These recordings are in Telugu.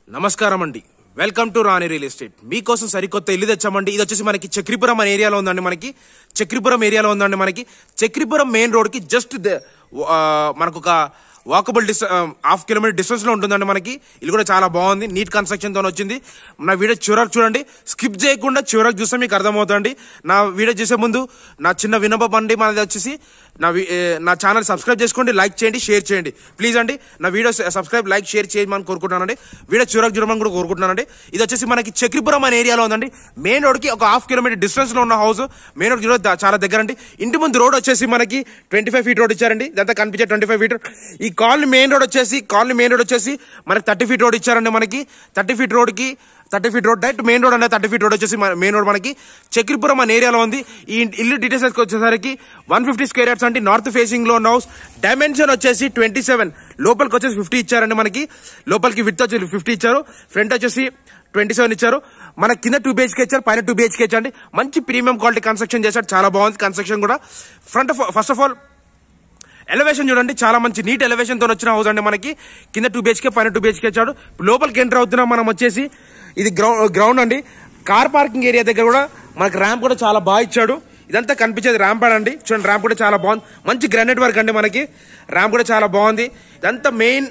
నమస్కారం అండి. Welcome to Rani real estate. మీకోసం సరికొత్త ఇల్లు తెచ్చామండి. ఇది వచ్చేసి మనకి చక్రీపురం అనే ఏరియాలో ఉందండి. మనకి చక్రీపురం మెయిన్ రోడ్ కి జస్ట్ మనకు ఒక వాకబుల్ హాఫ్ కిలోమీటర్ డిస్టెన్స్ లో ఉంటుందండి. మనకి ఇల్లు కూడా చాలా బాగుంది, నీట్ కన్స్ట్రక్షన్ తో వచ్చింది. నా వీడియో చివరకు చూడండి, స్కిప్ చేయకుండా చివరకు చూస్తే మీకు అర్థమవుతుంది. నా వీడియో చూసే ముందు నా చిన్న విన్నపం అండి, మనది వచ్చేసి నా ఛానల్ సబ్స్క్రైబ్ చేసుకోండి, లైక్ చేయండి, షేర్ చేయండి ప్లీజ్ అండి. నా వీడియో సబ్స్క్రైబ్, లైక్, షేర్ చేయమని కోరుకుంటున్నానండి. వీడియో చివరకు చూడమని కూడా కోరుకుంటున్నానండి. ఇది వచ్చేసి మనకి చక్రీపురం అనే ఏరియాలో ఉందండి. మెయిన్ రోడ్ కి ఒక హాఫ్ కిలోమీటర్ డిస్టెన్స్ లో ఉన్న హౌస్. మెయిన్ రోడ్ చాలా దగ్గర అండి. ఇంటి ముందు రోడ్ వచ్చేసి మనకి 25 ఫీట్ రోడ్ ఇచ్చారండి. ఇదంతా కనిపించే 25 ఫీట్. ఈ కాలనీ మెయిన్ రోడ్ వచ్చేసి మనకి 30 ఫీట్ రోడ్ ఇచ్చారండి. మనకి 30 feet road direct main road అంటే 30 ఫీట్ రోడ్ వచ్చేసి మెయిన్ రోడ్ మనకి చక్రీపురం అనే ఏరియాలో ఉంది. ఈ ఇల్లు డీటెయిల్స్ వచ్చేసరికి 150 స్క్వేర్ యార్డ్స్ అంటే నార్త్ ఫేసింగ్ లో ఉన్న హౌస్. డైమెన్షన్ వచ్చేసి 27, లోపలికి వచ్చేసి 50 ఇచ్చారండి. మనకి లోపలికి విడ్త్ వచ్చేసి 50 ఇచ్చారు, ఫ్రంట్ వచ్చేసి 27 ఇచ్చారు. మన కింద 2 BHK ఇచ్చారు, పైన 2 BHK ఇచ్చారండి. మంచి ప్రీమియం క్వాలిటీ కన్స్ట్రక్షన్ చేశారు, చాలా బాగుంది కన్స్ట్రక్షన్ కూడా. ఫస్ట్ ఆఫ్ ఆల్ ఎలివేషన్ చూడండి, చాలా మంచి నీట్ ఎలివేషన్ తో వచ్చిన హౌస్ అండి. మనకి కింద 2 BHK, పైన 2 BHK ఇచ్చాడు. లోపలికి ఎంటర్ అవుతున్నాం మనం. వచ్చేసి ఇది గ్రౌండ్ అండి. కార్ పార్కింగ్ ఏరియా దగ్గర కూడా మనకి ర్యాంప్ కూడా చాలా బాగా ఇచ్చాడు. ఇదంతా కనిపించేది ర్యాంప్ అండి. చూడండి, ర్యాంప్ కూడా చాలా బాగుంది, మంచి గ్రానైట్ వర్క్ అండి. మనకి ర్యాంప్ కూడా చాలా బాగుంది. ఇదంతా మెయిన్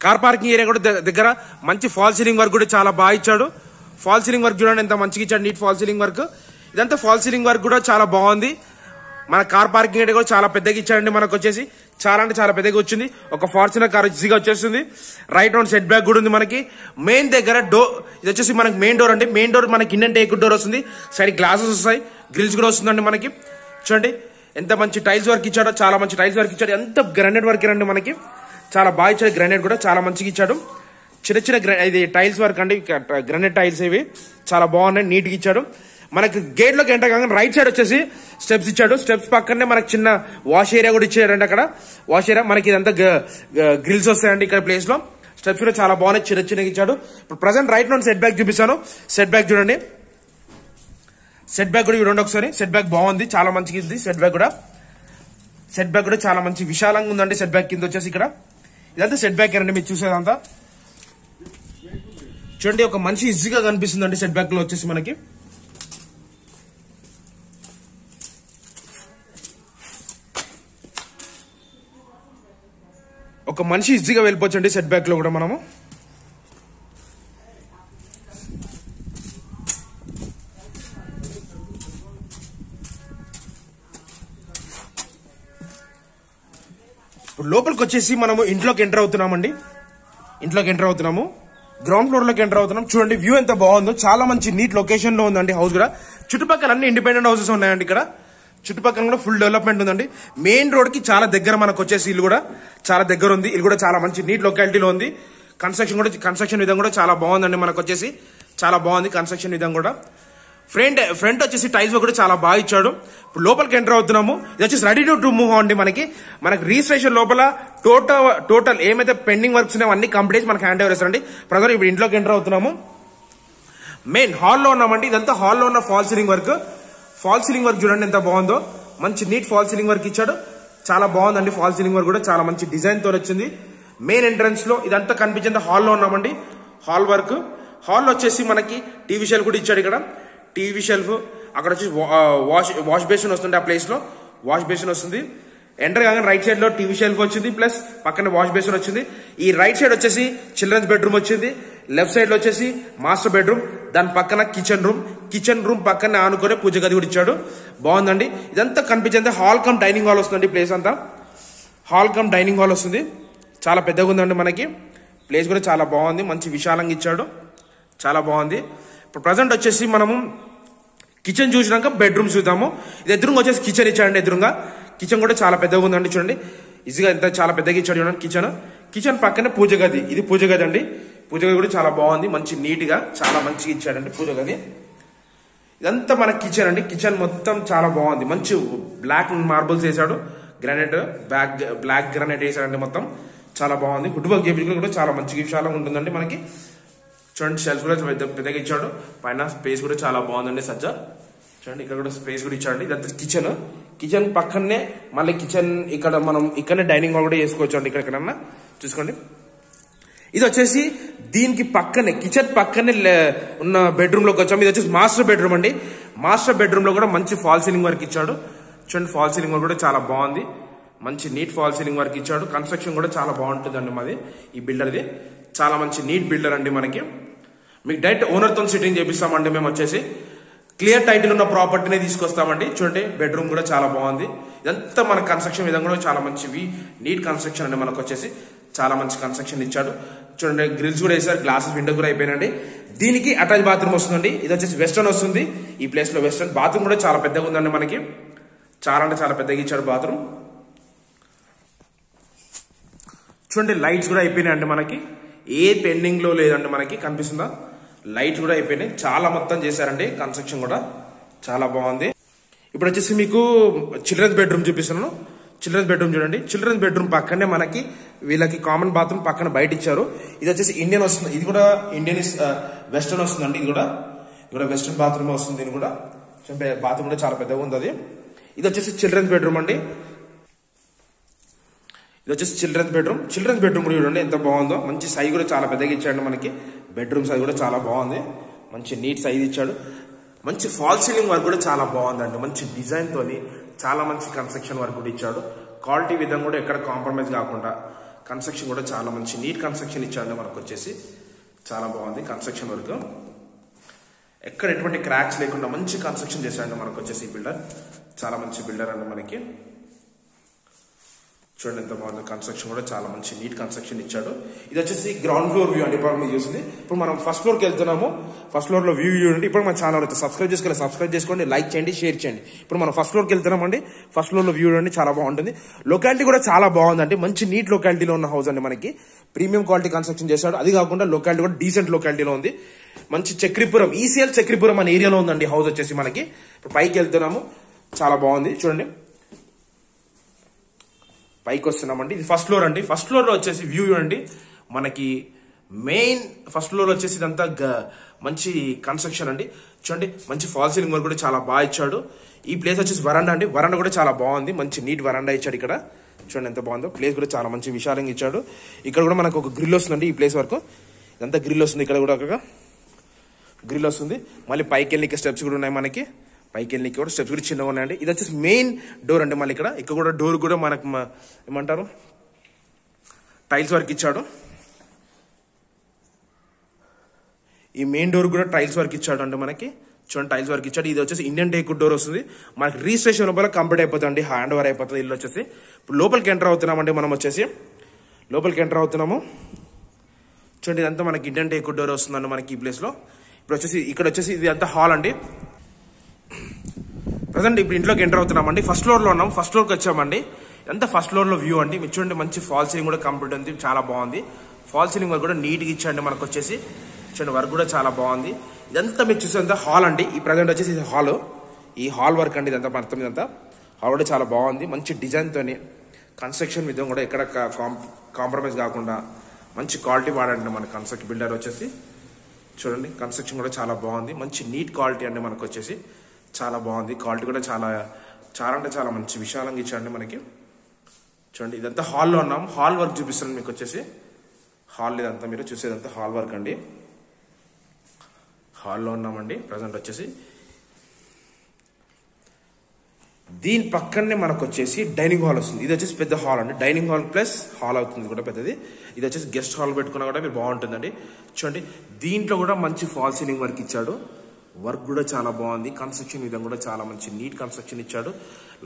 కార్ పార్కింగ్ ఏరియా కూడా దగ్గర మంచి ఫాల్ సీలింగ్ వర్క్ కూడా చాలా బాగా ఇచ్చాడు. ఫాల్ సీలింగ్ వర్క్ చూడండి ఎంత మంచిగా ఇచ్చాడు, నీట్ ఫాల్ సీలింగ్ వర్క్. ఇదంతా ఫాల్ సీలింగ్ వర్క్ కూడా చాలా బాగుంది. మన కార్ పార్కింగ్ ఏరియా కూడా చాలా పెద్దగా ఇచ్చాడండి. మనకు వచ్చేసి చాలా అంటే చాలా పెద్దగా వచ్చింది. ఒక ఫార్చునర్ కార్ ఈజీగా వచ్చేస్తుంది. రైట్ రౌండ్ సెట్ బ్యాక్ కూడా ఉంది. మనకి మెయిన్ దగ్గర డోర్, ఇది వచ్చేసి మనకి మెయిన్ డోర్ అండి. మెయిన్ డోర్ మనకి ఇండియన్ టేక్ డోర్ వస్తుంది. సైడ్ గ్లాసెస్ వస్తాయి, గ్రిల్స్ కూడా వస్తుందండి. మనకి చూడండి ఎంత మంచి టైల్స్ వర్క్ ఇచ్చాడో, చాలా మంచి టైల్స్ వర్క్ ఇచ్చాడు. ఎంత గ్రానైట్ వర్క్ అండి. మనకి చాలా బాగా ఇచ్చాడు. గ్రానైట్ కూడా చాలా మంచిగా ఇచ్చాడు. చిన్న ఇది టైల్స్ వర్క్ అండి, గ్రానైట్ టైల్స్ ఇవి చాలా బాగున్నాయి, నీట్ గా ఇచ్చాడు. మనకి గేట్ లోకి ఎంటర్ కాగానే రైట్ సైడ్ వచ్చేసి స్టెప్స్ ఇచ్చాడు. స్టెప్స్ పక్కనే మనకి చిన్న వాష్ ఏరియా కూడా ఇచ్చాడండి. అక్కడ వాష్ ఏరియా మనకి ఇదంతా గ్రిల్స్ వస్తాయండి. ఇక్కడ ప్లేస్ లో స్టెప్స్ కూడా చాలా బాగున్నాయి, చిన్నగా ఇచ్చాడు. ఇప్పుడు ప్రజెంట్ రైట్ నుండి సెట్ బ్యాక్ చూపిస్తాను. సెట్ బ్యాక్ చూడండి, సెట్ బ్యాక్ కూడా చూడండి ఒకసారి. సెట్ బ్యాక్ బాగుంది, చాలా మంచిగా ఉంది. సెట్ బ్యాక్ కూడా చాలా మంచి విశాలంగా ఉందండి. సెట్ బ్యాక్ కింద వచ్చేసి ఇక్కడ ఇదంతా సెట్ బ్యాక్ అండి. మీరు చూసేదంతా చూడండి, ఒక మంచి ఈజీగా కనిపిస్తుందండి. సెట్ బ్యాక్ లో వచ్చేసి మనకి ఒక మనిషి ఈజీగా వెళ్ళిపోవచ్చండి. సెట్ బ్యాక్ లో కూడా మనము లోపలికి వచ్చేసి మనము ఇంట్లోకి ఎంటర్ అవుతున్నామండి. గ్రౌండ్ ఫ్లోర్ లోకి ఎంటర్ అవుతున్నాం. చూడండి వ్యూ ఎంత బాగుందో, చాలా మంచి నీట్ లొకేషన్ లో ఉందండి హౌస్ కూడా. చుట్టుపక్కల అన్ని ఇండిపెండెంట్ హౌసెస్ ఉన్నాయండి. ఇక్కడ చుట్టుపక్కల కూడా ఫుల్ డెవలప్మెంట్ ఉందండి. మెయిన్ రోడ్ కి చాలా దగ్గర మనకు వచ్చేసి ఇల్లు కూడా చాలా దగ్గర ఉంది. ఇల్లు కూడా చాలా మంచి నీట్ లొకాలిటీలో ఉంది. కన్స్ట్రక్షన్ విధంగా కూడా చాలా బాగుందండి. మనకు వచ్చేసి చాలా బాగుంది కన్స్ట్రక్షన్ విధంగా కూడా. ఫ్రంట్ వచ్చేసి టైల్స్ కూడా చాలా బాగా ఇచ్చాడు. ఇప్పుడు లోపలికి ఎంటర్ అవుతున్నాము. ఇది వచ్చేసి రెడీ టు మూవ్ అండి. మనకి రిజిస్ట్రేషన్ లోపల టోటల్ ఏమైతే పెండింగ్ వర్క్స్ ఉన్నాయో అన్ని కంప్లీట్ మనకి హ్యాండ్ ఓవర్ చేస్తారండి. ప్రజలు ఇప్పుడు ఇంట్లోకి ఎంటర్ అవుతున్నాము. మెయిన్ హాల్లో ఉన్నామండి. ఇదంతా హాల్లో ఉన్న ఫాల్ సీలింగ్ వర్క్ చూడండి ఎంత బాగుందో. మంచి నీట్ ఫాల్ సీలింగ్ వర్క్ ఇచ్చాడు, చాలా బాగుందండి. ఫాల్ సీలింగ్ వర్క్ కూడా చాలా మంచి డిజైన్ తో వచ్చింది. మెయిన్ ఎంట్రన్స్ లో ఇదంతా కనిపించేంత హాల్లో ఉన్నామండి. హాల్ వచ్చేసి మనకి టీవీ షెల్ఫ్ కూడా ఇచ్చాడు. ఇక్కడ టీవీ షెల్ఫ్, అక్కడ వచ్చి వాష్ బేసిన్ వస్తుంది. ఆ ప్లేస్ లో వాష్ బేసిన్ వస్తుంది. ఎంటర్ కాగానే రైట్ సైడ్ లో టీవీ షెల్ఫ్ వచ్చింది, ప్లస్ పక్కన వాష్ బేసిన్ వచ్చింది. ఈ రైట్ సైడ్ వచ్చేసి చిల్డ్రన్స్ బెడ్రూమ్ వచ్చింది. లెఫ్ట్ సైడ్ లో వచ్చేసి మాస్టర్ బెడ్రూమ్, దాని పక్కన కిచెన్ రూమ్ పక్కన ఆనుకునే పూజ గది కూడా ఇచ్చాడు. బాగుందండి. ఇదంతా కనిపించేంత హాల్ కమ్ డైనింగ్ హాల్ వస్తుంది. ప్లేస్ అంతా హాల్ కమ్ డైనింగ్ హాల్ వస్తుంది. చాలా పెద్దగా ఉందండి. మనకి ప్లేస్ కూడా చాలా బాగుంది, మంచి విశాలంగా ఇచ్చాడు, చాలా బాగుంది. ఇప్పుడు ప్రజెంట్ వచ్చేసి మనము కిచెన్ చూసినాక బెడ్రూమ్ చూద్దాము. ఇది ఎదురుగా వచ్చేసి కిచెన్ ఇచ్చాడండి. ఎదురుగా కిచెన్ కూడా చాలా పెద్దగా ఉందండి. చూడండి ఈజీగా ఎంత చాలా పెద్దగా ఇచ్చాడు. చూడండి కిచెన్ పక్కనే పూజ గది. ఇది పూజ గది అండి. పూజ గది కూడా చాలా బాగుంది, మంచి నీట్ గా చాలా మంచిగా ఇచ్చాడండి పూజ గది. ఇదంతా మన కిచెన్ అండి. కిచెన్ మొత్తం చాలా బాగుంది, మంచి బ్లాక్ మార్బుల్స్ వేసాడు, గ్రానైట్ బ్లాక్ గ్రానైట్ వేసాడండి. మొత్తం చాలా బాగుంది. వుడ్ వర్క్ చేయించుకుని కూడా చాలా మంచిగా విశాలంగా ఉంటుందండి. మనకి చూడండి షెల్ఫ్ కూడా పెద్దగా ఇచ్చాడు. పైన స్పేస్ కూడా చాలా బాగుందండి. చూడండి ఇక్కడ కూడా స్పేస్ కూడా ఇచ్చాడు. ఇదంతా కిచెన్ పక్కనే మళ్ళీ కిచెన్ ఇక్కడనే డైనింగ్ హాల్ కూడా చేసుకోవచ్చు అండి. ఇక్కడ చూసుకోండి. ఇది వచ్చేసి దీనికి పక్కనే కిచెన్ పక్కనే ఉన్న బెడ్రూమ్ లోకి వచ్చాము. ఇది వచ్చేసి మాస్టర్ బెడ్రూమ్ అండి. మాస్టర్ బెడ్రూమ్ లో కూడా మంచి ఫాల్ సీలింగ్ వర్క్ ఇచ్చాడు. చూడండి ఫాల్ సీలింగ్ వర్క్ కూడా చాలా బాగుంది. మంచి నీట్ ఫాల్ సీలింగ్ వర్క్ ఇచ్చాడు. కన్స్ట్రక్షన్ కూడా చాలా బాగుంటుందండి మాది. ఈ బిల్డర్ది చాలా మంచి నీట్ బిల్డర్ అండి. మనకి మీకు డైరెక్ట్ ఓనర్ తో సిట్టింగ్ చేపిస్తామండి. మేము వచ్చేసి క్లియర్ టైటిల్ ఉన్న ప్రాపర్టీనే తీసుకొస్తామండి. చూడండి బెడ్రూమ్ కూడా చాలా బాగుంది. ఇదంతా మన కన్స్ట్రక్షన్ విధంగా కూడా చాలా మంచివి నీట్ కన్స్ట్రక్షన్ అండి. మనకు వచ్చేసి చాలా మంచి కన్స్ట్రక్షన్ ఇచ్చాడు. చూడండి గ్రిల్స్ కూడా వేసారు, గ్లాసెస్ విండో కూడా అయిపోయినండి. దీనికి అటాచ్ బాత్రూమ్ వస్తుందండి. ఇది వచ్చేసి వెస్టర్న్ వస్తుంది. ఈ ప్లేస్ లో వెస్టర్న్ బాత్రూమ్ కూడా చాలా పెద్దగా ఉందండి. మనకి చాలా అంటే చాలా పెద్దగా ఇచ్చాడు బాత్రూమ్. చూడండి లైట్స్ కూడా అయిపోయినాయండి. మనకి ఏ పెండింగ్ లో లేదండి. మనకి కనిపిస్తుందా, లైట్స్ కూడా అయిపోయినాయి. చాలా మొత్తం చేశారండి. కన్స్ట్రక్షన్ కూడా చాలా బాగుంది. ఇప్పుడు వచ్చేసి మీకు చిల్డ్రన్స్ బెడ్రూమ్ చూపిస్తున్నాను. చిల్డ్రన్స్ బెడ్రూమ్ చూడండి. చిల్డ్రన్స్ బెడ్రూమ్ పక్కనే మనకి వీళ్ళకి కామన్ బాత్రూమ్ పక్కన బయట ఇచ్చారు. ఇది వచ్చేసి ఇండియన్ వస్తుంది. ఇది కూడా ఇండియన్ వెస్టర్న్ వస్తుందండి. ఇది కూడా వెస్టర్న్ బాత్రూమ్ వస్తుంది. ఇది కూడా బాత్రూమ్ కూడా చాలా పెద్దగా ఉంది. ఇది వచ్చేసి చిల్డ్రన్స్ బెడ్రూమ్ అండి. ఇది వచ్చేసి చిల్డ్రన్స్ బెడ్రూమ్. చిల్డ్రన్స్ బెడ్రూమ్ కూడా చూడండి ఎంత బాగుందో. మంచి సైజ్ కూడా చాలా పెద్దగా ఇచ్చాడు. మనకి బెడ్రూమ్ సైజ్ కూడా చాలా బాగుంది. మంచి నీట్ సైజ్ ఇచ్చాడు. మంచి ఫాల్ సీలింగ్ వర్క్ కూడా చాలా బాగుందండి. మంచి డిజైన్ తోని చాలా మంచి కన్స్ట్రక్షన్ వర్క్ కూడా ఇచ్చాడు. క్వాలిటీ విధంగా కూడా ఎక్కడ కాంప్రమైజ్ కాకుండా కన్స్ట్రక్షన్ కూడా చాలా మంచి నీట్ కన్స్ట్రక్షన్ ఇచ్చాడు. మనకు వచ్చేసి చాలా బాగుంది కన్స్ట్రక్షన్ వర్క్. ఎక్కడ ఎటువంటి క్రాక్స్ లేకుండా మంచి కన్స్ట్రక్షన్ చేశాడు. మనకు వచ్చేసి బిల్డర్ చాలా మంచి బిల్డర్ అండి. మనకి చూడండి ఎంత బాగుంది. కన్స్ట్రక్షన్ కూడా చాలా మంచి నీట్ కన్స్ట్రక్షన్ ఇచ్చాడు. ఇది వచ్చేసి గ్రౌండ్ ఫ్లోర్ వ్యూ అండి. ఇప్పుడు మీకు చూసింది. ఇప్పుడు మనం ఫస్ట్ ఫ్లోర్కి వెళ్తున్నాము. ఫస్ట్ ఫ్లోర్ లో వ్యూ చూడండి. ఇప్పుడు మన ఛానల్ అయితే సబ్స్క్రైబ్ చేసుకోండి, లైక్ చేయండి, షేర్ చేయండి. ఇప్పుడు మనం ఫస్ట్ ఫ్లోర్కి వెళ్తున్నామండి. ఫస్ట్ ఫ్లోర్ లో వ్యూ చూడండి చాలా బాగుంటుంది. లొకాలిటీ కూడా చాలా బాగుందండి. మంచి నీట్ లొకాలిటీలో ఉన్న హౌస్ అండి. మనకి ప్రీమియం క్వాలిటీ కన్స్ట్రక్షన్ చేశాడు. అది కాకుండా లొకాలిటీ కూడా డీసెంట్ లొకాలిటీలో ఉంది. మంచి చక్రీపురం ఈసీఎల్ చక్రీపురం అనే ఏరియాలో ఉందండి హౌస్ వచ్చేసి మనకి. ఇప్పుడు పైకి వెళ్తున్నాము. చాలా బాగుంది చూడండి. పైకి వస్తున్నామండి. ఇది ఫస్ట్ ఫ్లోర్ అండి. ఫస్ట్ ఫ్లోర్ లో వచ్చేసి వ్యూ చూడండి. మనకి మెయిన్ ఫస్ట్ ఫ్లోర్ వచ్చేసి ఇదంతా మంచి కన్స్ట్రక్షన్ అండి. చూడండి మంచి ఫాల్ సీలింగ్ వర్క్ కూడా చాలా బాగా ఇచ్చాడు. ఈ ప్లేస్ వచ్చేసి వరండా అండి. వరండా కూడా చాలా బాగుంది. మంచి నీట్ వరండా ఇచ్చాడు. ఇక్కడ చూడండి ఎంత బాగుందో. ప్లేస్ కూడా చాలా మంచి విశాలంగా ఇచ్చాడు. ఇక్కడ కూడా మనకు ఒక గ్రిల్ వస్తుందండి. ఈ ప్లేస్ వరకు ఇదంతా గ్రిల్ వస్తుంది. ఇక్కడ కూడా ఒక గ్రిల్ వస్తుంది. మళ్ళీ పైకి వెళ్ళి స్టెప్స్ కూడా ఉన్నాయి. మనకి పైకి వెళ్ళి కూడా స్టెప్స్ కూడా చిన్నగా ఉన్నాయండి. ఇది వచ్చేసి మెయిన్ డోర్ అండి. మళ్ళీ ఇక్కడ కూడా డోర్ కూడా మనకు ఏమంటారు టైల్స్ వర్క్ ఇచ్చాడు. ఈ మెయిన్ డోర్ కూడా టైల్స్ వర్క్ ఇచ్చాడు అండి. మనకి చూడండి టైల్స్ వర్క్ ఇచ్చాడు. ఇది వచ్చేసి ఇండియన్ టేక్వుడ్ డోర్ వస్తుంది. మనకి రిజిస్ట్రేషన్ లోపల కంప్లీట్ అయిపోతుంది. హ్యాండ్ ఓవర్ అయిపోతుంది ఇల్లు వచ్చేసి. ఇప్పుడు లోపలికి ఎంటర్ అవుతున్నామండి. మనం వచ్చేసి లోపలికి ఎంటర్ అవుతున్నాము. చూడండి ఇదంతా మనకి ఇండియన్ టేక్వుడ్ డోర్ వస్తుందండి మనకి ఈ ప్లేస్ లో. ఇప్పుడు వచ్చేసి ఇక్కడ వచ్చేసి ఇది అంతా హాల్ అండి. ప్రజెంట్ ఇప్పుడు ఇంట్లోకి ఎంటర్ అవుతున్నామండి. ఫస్ట్ ఫ్లోర్ లో ఉన్నాం. ఫస్ట్ ఫ్లోర్కి వచ్చామండి. ఎంత ఫస్ట్ ఫ్లోర్ లో వ్యూ అండి. మీరు చూడండి మంచి ఫాల్ సీలింగ్ కూడా కంప్లీట్ ఉంది. చాలా బాగుంది. ఫాల్ సీలింగ్ వర్క్ కూడా నీట్ గా ఇచ్చాండి. మనకు వచ్చేసి చూడండి వర్క్ కూడా చాలా బాగుంది. ఇదంతా మీరు చూసేంత హాల్ అండి. ఈ ప్రజెంట్ వచ్చేసి ఇది హాల్. ఈ హాల్ వర్క్ అండి. ఇదంతా మొత్తం ఇదంతా హాల్ కూడా చాలా బాగుంది. మంచి డిజైన్ తోని కన్స్ట్రక్షన్ విధంగా కూడా ఎక్కడ కాంప్రమైజ్ కాకుండా మంచి క్వాలిటీ వాడండి మన కన్స్ట్రక్షన్ బిల్డర్ వచ్చేసి. చూడండి కన్స్ట్రక్షన్ కూడా చాలా బాగుంది. మంచి నీట్ క్వాలిటీ అండి. మనకు వచ్చేసి చాలా బాగుంది. క్వాలిటీ కూడా చాలా అంటే చాలా మంచి విశాలంగా ఇచ్చాడండి మనకి. చూడండి ఇదంతా హాల్లో ఉన్నాం. హాల్ వర్క్ చూపిస్తాను మీకు వచ్చేసి. హాల్ ఇదంతా మీరు చూసేదంతా హాల్ వర్క్ అండి. హాల్లో ఉన్నామండి ప్రజెంట్ వచ్చేసి. దీని పక్కనే మనకు వచ్చేసి డైనింగ్ హాల్ వస్తుంది. ఇది వచ్చేసి పెద్ద హాల్ అండి. డైనింగ్ హాల్ ప్లస్ హాల్ అవుతుంది కూడా పెద్దది. ఇది వచ్చేసి గెస్ట్ హాల్ పెట్టుకున్నా కూడా మీరు బాగుంటుందండి. చూడండి దీంట్లో కూడా మంచి ఫాల్ సీలింగ్ వర్క్ ఇచ్చాడు. వర్క్ కూడా చాలా బాగుంది. కన్స్ట్రక్షన్ విధంగా కూడా చాలా మంచి నీట్ కన్స్ట్రక్షన్ ఇచ్చాడు.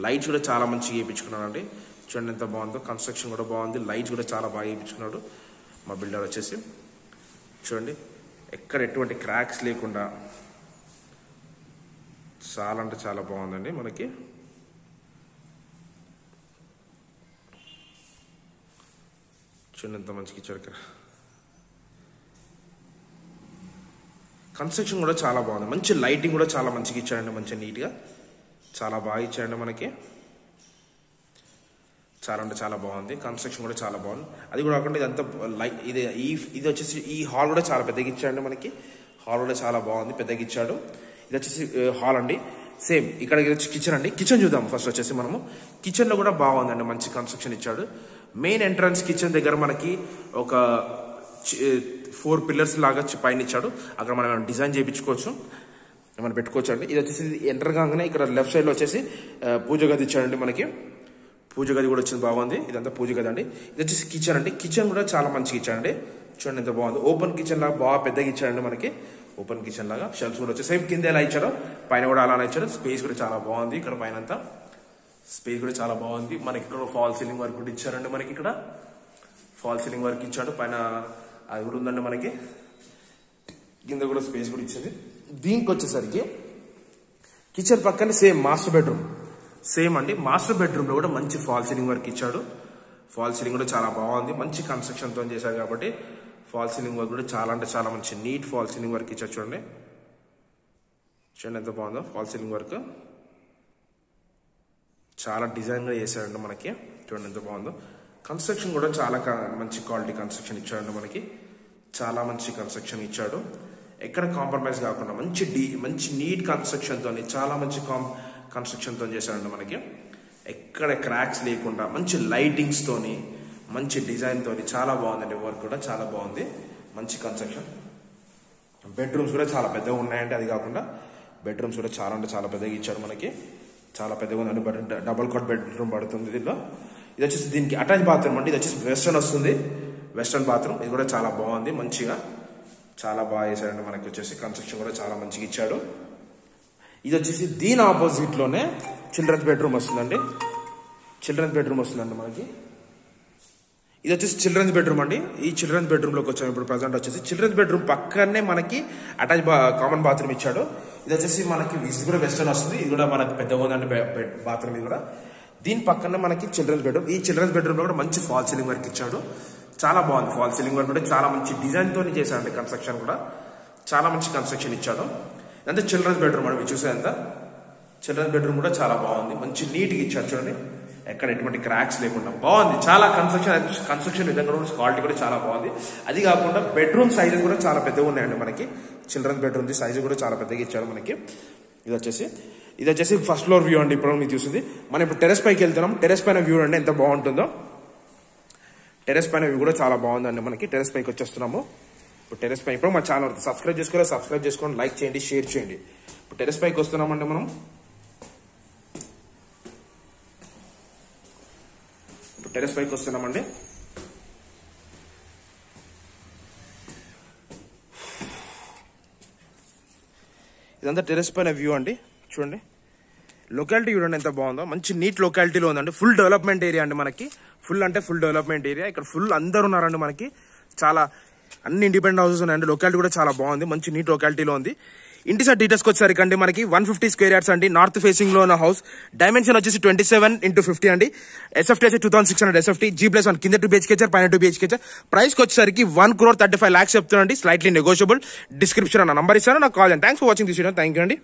లైట్స్ కూడా చాలా మంచిగా వేయించుకున్నాడు అండి. చూడండి ఎంత బాగుందో. కన్స్ట్రక్షన్ కూడా బాగుంది. లైట్స్ కూడా చాలా బాగా వేయించుకున్నాడు మా బిల్డర్ వచ్చేసి. చూడండి ఎక్కడ ఎటువంటి క్రాక్స్ లేకుండా చాలా అంటే చాలా బాగుందండి మనకి. చూడండి ఎంత మంచిగా ఇచ్చాడు. ఇక్కడ కన్స్ట్రక్షన్ కూడా చాలా బాగుంది. మంచి లైటింగ్ కూడా చాలా మంచిగా ఇచ్చాడండి. మంచిగా నీట్గా చాలా బాగా ఇచ్చాడండి మనకి. చాలా అంటే చాలా బాగుంది. కన్స్ట్రక్షన్ కూడా చాలా బాగుంది. అది కూడా కాకుండా ఇదంతా ఇది వచ్చేసి ఈ హాల్ కూడా చాలా పెద్దగా ఇచ్చాడండి మనకి. హాల్ కూడా చాలా బాగుంది. పెద్దగా ఇచ్చాడు. ఇది వచ్చేసి హాల్ అండి. సేమ్ ఇక్కడ కిచెన్ అండి. కిచెన్ చూద్దాం ఫస్ట్ వచ్చేసి మనము. కిచెన్ లో కూడా బాగుందండి. మంచి కన్స్ట్రక్షన్ ఇచ్చాడు. మెయిన్ ఎంట్రన్స్ కిచెన్ దగ్గర మనకి ఒక 4 పిల్లర్స్ లాగా పైన ఇచ్చాడు. అక్కడ మనం డిజైన్ చేయించుకోవచ్చు, మనం పెట్టుకోవచ్చు అండి. ఇది వచ్చేసి ఎంటర్ కాగానే ఇక్కడ లెఫ్ట్ సైడ్ లో వచ్చేసి పూజ గది ఇచ్చాడండి మనకి. పూజ గది కూడా వచ్చింది, బాగుంది. ఇదంతా పూజ గది అండి. ఇది వచ్చేసి కిచెన్ అండి. కిచెన్ కూడా చాలా మంచిగా ఇచ్చాడండి. చూడండి ఎంత బాగుంది. ఓపెన్ కిచెన్ లాగా బాగా పెద్దగా ఇచ్చాడండి మనకి. ఓపెన్ కిచెన్ లాగా షెల్ఫ్స్ కూడా వచ్చాయి. సేమ్ కింద ఎలా ఇచ్చాడో పైన కూడా అలానే ఇచ్చాడు. స్పేస్ కూడా చాలా బాగుంది. ఇక్కడ పైన అంతా స్పేస్ కూడా చాలా బాగుంది. మనకి ఇక్కడ ఫాల్ సీలింగ్ వర్క్ కూడా ఇచ్చారండి. మనకి ఇక్కడ ఫాల్ సీలింగ్ వర్క్ ఇచ్చాడు. పైన అది కూడా ఉందండి మనకి. కింద కూడా స్పేస్ కూడా ఇచ్చింది. దీనికి వచ్చేసరికి కిచెన్ పక్కనే సేమ్ మాస్టర్ బెడ్రూమ్ సేమ్ అండి. మాస్టర్ బెడ్రూమ్ లో కూడా మంచి ఫాల్ సీలింగ్ వర్క్ ఇచ్చాడు. ఫాల్ సీలింగ్ కూడా చాలా బాగుంది. మంచి కన్స్ట్రక్షన్ తో చేశారు కాబట్టి ఫాల్ సీలింగ్ వర్క్ కూడా చాలా అంటే చాలా మంచి నీట్ ఫాల్ సీలింగ్ వర్క్ ఇచ్చారు. చూడండి చూడండి ఎంత బాగుందో ఫాల్ సీలింగ్ వర్క్. చాలా డిజైన్ గా చేశాడండి మనకి. చూడండి ఎంత బాగుందో. కన్స్ట్రక్షన్ కూడా చాలా మంచి క్వాలిటీ కన్స్ట్రక్షన్ ఇచ్చాడండి మనకి. చాలా మంచి కన్స్ట్రక్షన్ ఇచ్చాడు. ఎక్కడ కాంప్రమైజ్ కాకుండా మంచి నీట్ కన్స్ట్రక్షన్ తోని చాలా మంచి కన్స్ట్రక్షన్ తో చేశాడండి మనకి. ఎక్కడ క్రాక్స్ లేకుండా మంచి లైటింగ్స్ తోని మంచి డిజైన్ తోని చాలా బాగుందండి. వర్క్ కూడా చాలా బాగుంది. మంచి కన్స్ట్రక్షన్. బెడ్రూమ్స్ కూడా చాలా పెద్దగా ఉన్నాయండి. అది కాకుండా బెడ్రూమ్స్ కూడా చాలా అంటే చాలా పెద్దగా ఇచ్చాడు మనకి. చాలా పెద్దగా ఉందండి. డబుల్ కాట్ బెడ్రూమ్ పడుతుంది దీనిలో. ఇది వచ్చేసి దీనికి అటాచ్ బాత్రూమ్ అండి. ఇది వచ్చేసి వెస్టర్న్ వస్తుంది. Western bathroom. ఇది కూడా చాలా బాగుంది. మంచిగా చాలా బాగా చేశాడండి మనకి. వచ్చేసి కన్స్ట్రక్షన్ కూడా చాలా మంచిగా ఇచ్చాడు. ఇది వచ్చేసి దీని ఆపోజిట్ లోనే చిల్డ్రన్స్ బెడ్రూమ్ వస్తుందండి. చిల్డ్రన్స్ బెడ్రూమ్ వస్తుందండి మనకి. ఇది వచ్చేసి చిల్డ్రన్స్ బెడ్రూమ్ అండి. ఈ చిల్డ్రన్స్ బెడ్రూమ్ లోకి వచ్చాము ఇప్పుడు. ప్రజెంట్ వచ్చేసి చిల్డ్రన్స్ బెడ్రూమ్ పక్కనే మనకి అటాచ్ కామన్ బాత్రూమ్ ఇచ్చాడు. ఇది వచ్చేసి మనకి ఇది కూడా వెస్టర్న్ వస్తుంది. ఇది కూడా మనకి పెద్దగా ఉందండి బాత్రూమ్. ఇది కూడా దీని పక్కనే మనకి చిల్డ్రన్స్ బెడ్రూమ్. ఈ చిల్డ్రన్స్ బెడ్రూమ్ లో కూడా మంచి ఫాల్ సీలింగ్ వర్క్ ఇచ్చాడు. చాలా బాగుంది. ఫాల్ సీలింగ్ వర్క్ కూడా చాలా మంచి డిజైన్ తోని చేశాడండి. కన్స్ట్రక్షన్ కూడా చాలా మంచి కన్స్ట్రక్షన్ ఇచ్చాడు. అంటే చిల్డ్రన్స్ బెడ్రూమ్ అండి. చూసేంత చిల్డ్రన్స్ బెడ్రూమ్ కూడా చాలా బాగుంది. మంచి నీట్ గా ఇచ్చాడు. చూడండి ఎక్కడ ఎటువంటి క్రాక్స్ లేకుండా బాగుంది. చాలా కన్స్ట్రక్షన్ విధంగా క్వాలిటీ కూడా చాలా బాగుంది. అది కాకుండా బెడ్రూమ్ సైజెస్ కూడా చాలా పెద్దగా ఉన్నాయండి మనకి. చిల్డ్రన్స్ బెడ్రూమ్ సైజు కూడా చాలా పెద్దగా ఇచ్చాడు మనకి. ఇది వచ్చేసి ఫస్ట్ ఫ్లోర్ వ్యూ అండి. ఇప్పుడు మీకు చూసింది. మనం ఇప్పుడు టెరెస్ పైకి వెళ్తున్నాం. టెరెస్ పైన వ్యూ అండి ఎంత బాగుంటుందో. టెరెస్ పైన వ్యూ కూడా చాలా బాగుందండి మనకి. టెరెస్ పైకి వచ్చేస్తున్నాము. ఇప్పుడు టెరెస్ పై ఇప్పుడు మా ఛానల్ సబ్స్క్రైబ్ చేసుకోండి, లైక్ చేయండి, షేర్ చేయండి. ఇప్పుడు టెరెస్ పైకి వస్తున్నామండి మనం. ఇప్పుడు టెరెస్ పైకి వస్తున్నామండి. ఇదంతా టెరెస్ పైన వ్యూ అండి. చూడండి లొకాలిటీ చూడండి ఎంత బాగుందో. మంచి నీట్ లొకాలిటీలో ఉందండి. ఫుల్ డెవలప్మెంట్ ఏరియా అండి మనకి. Full development area. ఇక్కడ ఫుల్ అందరు ఉన్నారండి మనకి. చాలా అన్ని ఇండిపెండెంట్ హౌసెస్ ఉన్నాయండి. లొకాలిటీ కూడా చాలా బాగుంది. మంచి నీట్ లొకాలిటీలో ఉంది. ఇంటి సార్ డీటెయిల్స్కి వచ్చేసరికి అండి మనకి 150 స్క్వేర్ యార్డ్స్ అండి. నార్త్ ఫేసింగ్ లో ఉన్న హౌస్. డైమెన్షన్ వచ్చేసి 27x50 అండి. SFT వచ్చి 2600 SFT. G+1 కింద 2 BHK పైన 2 BHK. ప్రైస్ కి వచ్చేసరికి 1,35,00,000 చెప్తున్నాండి. Slightly negotiable. డిస్క్రిప్షన్ అన్న నంబర్ ఇస్తాను, నాకు కాల్ చేయండి. Thanks for watching this video. Thank you అండి.